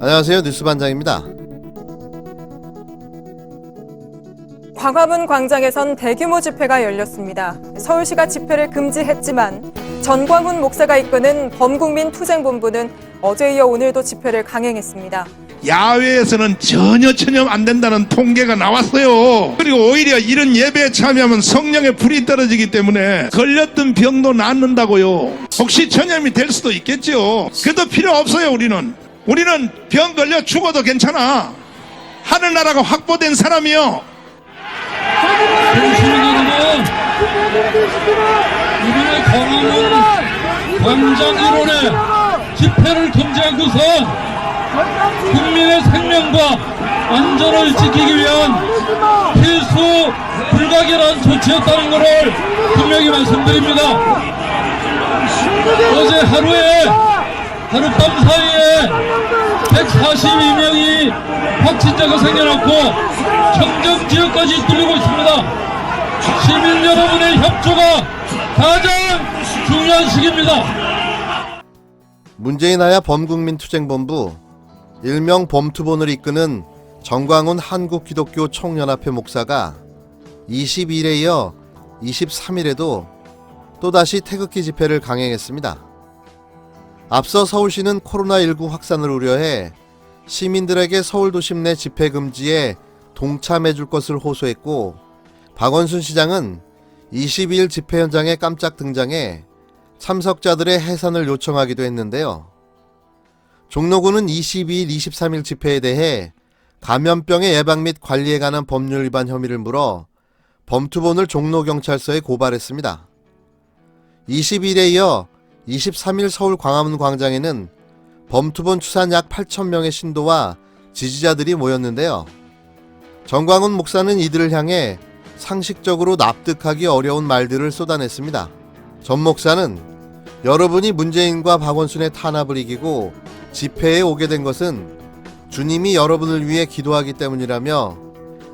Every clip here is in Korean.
안녕하세요. 뉴스반장입니다. 광화문 광장에선 대규모 집회가 열렸습니다. 서울시가 집회를 금지했지만 전광훈 목사가 이끄는 범국민투쟁본부는 어제 이어 오늘도 집회를 강행했습니다. 야외에서는 전혀 안 된다는 통계가 나왔어요. 그리고 오히려 이런 예배에 참여하면 성령의 불이 떨어지기 때문에 걸렸던 병도 낫는다고요. 혹시 전염이 될 수도 있겠죠. 그래도 필요 없어요. 우리는 병 걸려 죽어도 괜찮아. 하늘나라가 확보된 사람이요. 우리의 광화문 광장 일원에 집회를 금지하고서 국민의 생명과 안전을 지키기 위한 필수 불가결한 조치였다는 것을 분명히 말씀드립니다. 어제 하룻밤 사이에 142명이 확진자가 생겨났고 청정 지역까지 뚫리고 있습니다. 시민 여러분의 협조가 가장 중요한 시기입니다. 문재인 하야 범국민투쟁본부 일명 범투본을 이끄는 전광훈 한국기독교 총연합회 목사가 22일에 이어 23일에도 또다시 태극기 집회를 강행했습니다. 앞서 서울시는 코로나19 확산을 우려해 시민들에게 서울도심 내 집회 금지에 동참해줄 것을 호소했고, 박원순 시장은 22일 집회 현장에 깜짝 등장해 참석자들의 해산을 요청하기도 했는데요. 종로구는 22일, 23일 집회에 대해 감염병의 예방 및 관리에 관한 법률 위반 혐의를 물어 범투본을 종로경찰서에 고발했습니다. 22일에 이어 23일 서울 광화문 광장에는 범투본 추산 약 8,000명의 신도와 지지자들이 모였는데요. 전광훈 목사는 이들을 향해 상식적으로 납득하기 어려운 말들을 쏟아냈습니다. 전 목사는 여러분이 문재인과 박원순의 탄압을 이기고 집회에 오게 된 것은 주님이 여러분을 위해 기도하기 때문이라며,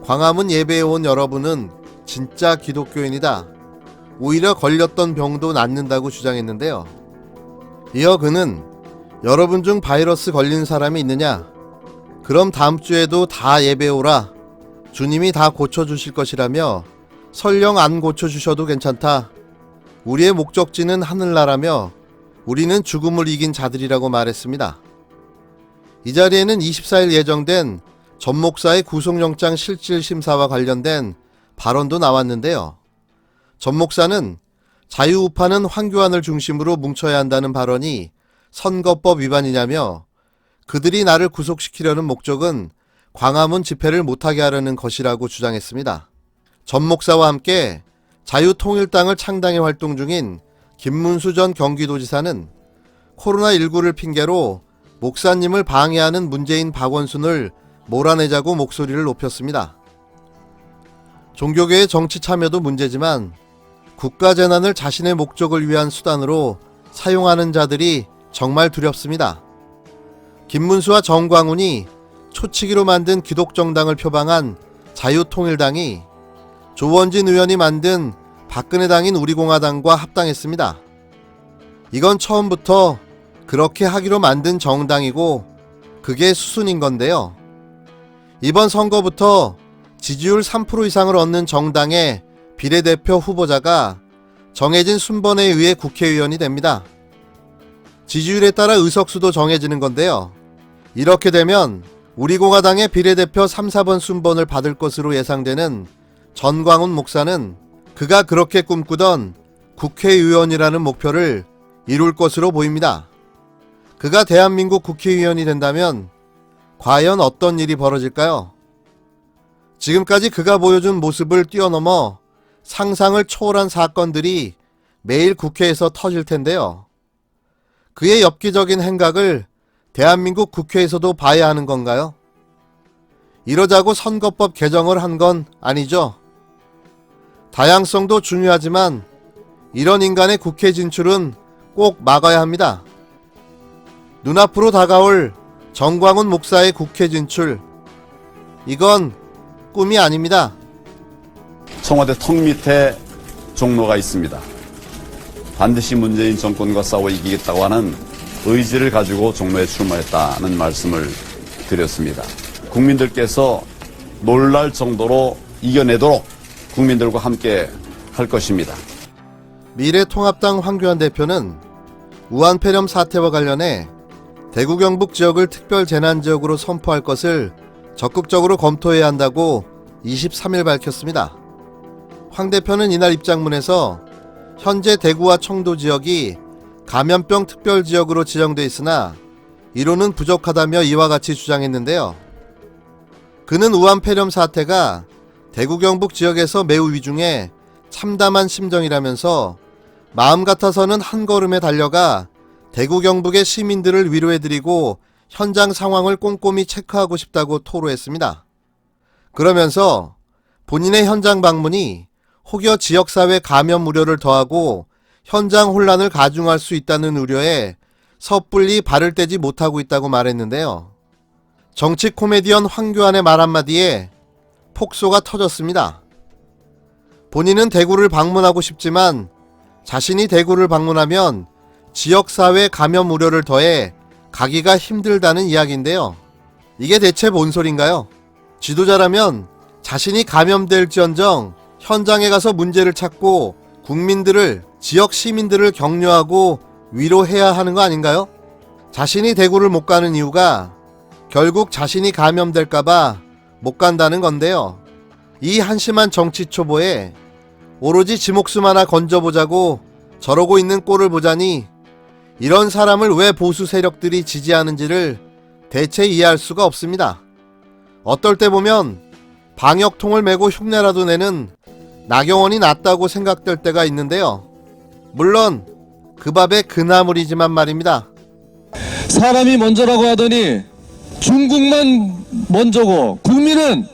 광화문 예배에 온 여러분은 진짜 기독교인이다. 오히려 걸렸던 병도 낫는다고 주장했는데요. 이어 그는 여러분 중 바이러스 걸린 사람이 있느냐? 그럼 다음 주에도 다 예배에 오라. 주님이 다 고쳐주실 것이라며, 설령 안 고쳐주셔도 괜찮다. 우리의 목적지는 하늘나라며 우리는 죽음을 이긴 자들이라고 말했습니다. 이 자리에는 24일 예정된 전 목사의 구속영장 실질심사와 관련된 발언도 나왔는데요. 전 목사는 자유우파는 황교안을 중심으로 뭉쳐야 한다는 발언이 선거법 위반이냐며, 그들이 나를 구속시키려는 목적은 광화문 집회를 못하게 하려는 것이라고 주장했습니다. 전 목사와 함께 자유통일당을 창당해 활동 중인 김문수 전 경기도지사는 코로나19를 핑계로 목사님을 방해하는 문재인 박원순을 몰아내자고 목소리를 높였습니다. 종교계의 정치 참여도 문제지만 국가재난을 자신의 목적을 위한 수단으로 사용하는 자들이 정말 두렵습니다. 김문수와 전광훈이 초치기로 만든 기독정당을 표방한 자유통일당이 조원진 의원이 만든 박근혜 당인 우리공화당과 합당했습니다. 이건 처음부터 그렇게 하기로 만든 정당이고 그게 수순인 건데요. 이번 선거부터 지지율 3% 이상을 얻는 정당의 비례대표 후보자가 정해진 순번에 의해 국회의원이 됩니다. 지지율에 따라 의석수도 정해지는 건데요. 이렇게 되면 우리공화당의 비례대표 3, 4번 순번을 받을 것으로 예상되는 전광훈 목사는 그가 그렇게 꿈꾸던 국회의원이라는 목표를 이룰 것으로 보입니다. 그가 대한민국 국회의원이 된다면 과연 어떤 일이 벌어질까요? 지금까지 그가 보여준 모습을 뛰어넘어 상상을 초월한 사건들이 매일 국회에서 터질 텐데요. 그의 엽기적인 행각을 대한민국 국회에서도 봐야 하는 건가요? 이러자고 선거법 개정을 한 건 아니죠. 다양성도 중요하지만 이런 인간의 국회 진출은 꼭 막아야 합니다. 눈앞으로 다가올 전광훈 목사의 국회 진출, 이건 꿈이 아닙니다. 청와대 턱 밑에 종로가 있습니다. 반드시 문재인 정권과 싸워 이기겠다고 하는 의지를 가지고 종로에 출마했다는 말씀을 드렸습니다. 국민들께서 놀랄 정도로 이겨내도록 국민들과 함께 할 것입니다. 미래통합당 황교안 대표는 우한 폐렴 사태와 관련해 대구 경북 지역을 특별 재난지역으로 선포할 것을 적극적으로 검토해야 한다고 23일 밝혔습니다. 황 대표는 이날 입장문에서 현재 대구와 청도 지역이 감염병 특별지역으로 지정돼 있으나 이로는 부족하다며 이와 같이 주장했는데요. 그는 우한 폐렴 사태가 대구 경북 지역에서 매우 위중해 참담한 심정이라면서 마음 같아서는 한 걸음에 달려가 대구 경북의 시민들을 위로해드리고 현장 상황을 꼼꼼히 체크하고 싶다고 토로했습니다. 그러면서 본인의 현장 방문이 혹여 지역사회 감염 우려를 더하고 현장 혼란을 가중할 수 있다는 우려에 섣불리 발을 떼지 못하고 있다고 말했는데요. 정치 코미디언 황교안의 말 한마디에 폭소가 터졌습니다. 본인은 대구를 방문하고 싶지만 자신이 대구를 방문하면 지역사회 감염 우려를 더해 가기가 힘들다는 이야기인데요. 이게 대체 뭔 소린가요? 지도자라면 자신이 감염될지언정 현장에 가서 문제를 찾고 국민들을, 지역 시민들을 격려하고 위로해야 하는 거 아닌가요? 자신이 대구를 못 가는 이유가 결국 자신이 감염될까봐 못 간다는 건데요. 이 한심한 정치 초보에 오로지 지 목숨 하나 건져보자고 저러고 있는 꼴을 보자니 이런 사람을 왜 보수 세력들이 지지하는지를 대체 이해할 수가 없습니다. 어떨 때 보면 방역통을 메고 흉내라도 내는 나경원이 낫다고 생각될 때가 있는데요. 물론 그 밥의 그나물이지만 말입니다. 사람이 먼저라고 하더니 중국만 먼저고 국민은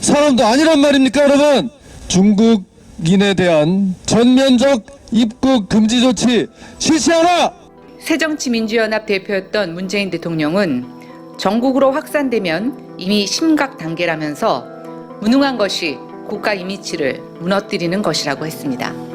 사람도 아니란 말입니까, 여러분? 중국인에 대한 전면적 입국 금지 조치 실시하라! 새정치민주연합 대표였던 문재인 대통령은 전국으로 확산되면 이미 심각 단계라면서 무능한 것이 국가 이미지를 무너뜨리는 것이라고 했습니다.